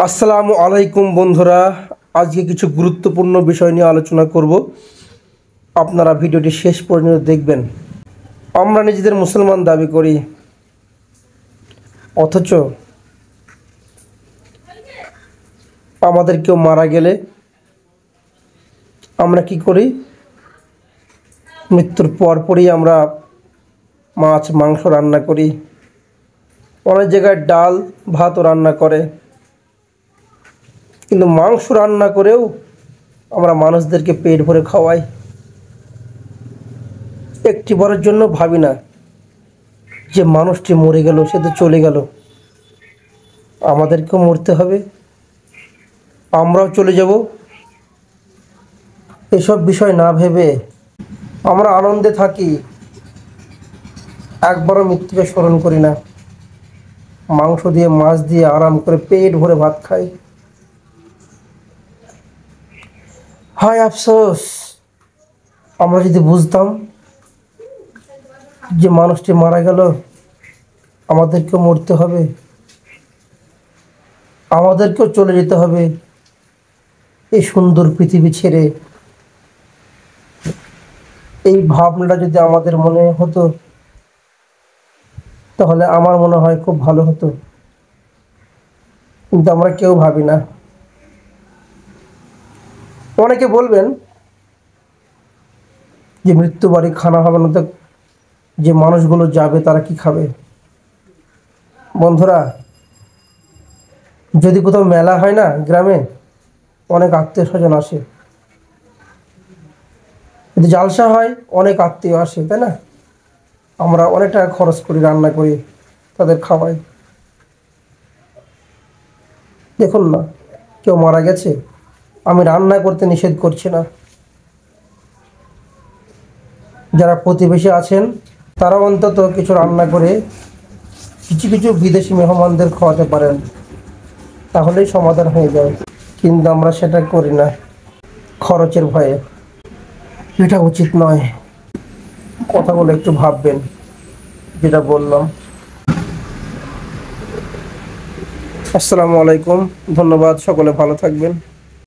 আসসালামু আলাইকুম বন্ধুরা, আজকে কিছু গুরুত্বপূর্ণ বিষয় নিয়ে আলোচনা করব। আপনারা ভিডিওটি শেষ পর্যন্ত দেখবেন। আমরা নিজেদের মুসলমান দাবি করি, অথচ আমাদের কেউ মারা গেলে আমরা কি করি? মৃত্যুর পরপরই আমরা মাছ মাংস রান্না করি, অনেক জায়গায় ডাল ভাতও রান্না করে। কিন্তু মাংস রান্না করেও আমরা মানুষদেরকে পেট ভরে খাওয়াই। একটি বারের জন্য ভাবি না যে মানুষটি মরে গেল, সে তো চলে গেল, আমাদেরকেও মরতে হবে, আমরাও চলে যাব। এসব বিষয় না ভেবে আমরা আনন্দে থাকি, একবারও মৃত্যুকে স্মরণ করি না। মাংস দিয়ে মাছ দিয়ে আরাম করে পেট ভরে ভাত খাই। হায় আফসোস, আমরা যদি বুঝতাম যে মানুষটি মারা গেল, আমাদেরকেও মরতে হবে, আমাদেরকেও চলে যেতে হবে এই সুন্দর পৃথিবী ছেড়ে, এই ভাবনাটা যদি আমাদের মনে হতো, তাহলে আমার মনে হয় খুব ভালো হতো। কিন্তু আমরা কেউ ভাবি না। অনেকে বলবেন যে মৃত্যু বাড়ি খানা হবে না, তো যে মানুষগুলো যাবে তারা কি খাবে? বন্ধুরা, যদি কোথাও মেলা হয় না, গ্রামে অনেক আত্মীয় স্বজন আসে, যদি জালসা হয় অনেক আত্মীয় আসে, তাই না? আমরা অনেক টাকা খরচ করি, রান্না করি, তাদের খাওয়াই। দেখুন না, কেউ মারা গেছে, আমি রান্না করতে নিষেধ করছি না, যারা প্রতিবেশী আছেন তারা অন্তত কিছু রান্না করে কিছু কিছু বিদেশি মেহমানদের খাওয়াতে পারেন, তাহলেই সমাধান হয়ে যায়। কিন্তু আমরা সেটা করি না, খরচের ভয়ে। এটা উচিত নয়। কথাগুলো একটু ভাববেন যেটা বললাম। আসসালামু আলাইকুম, ধন্যবাদ, সকলে ভালো থাকবেন।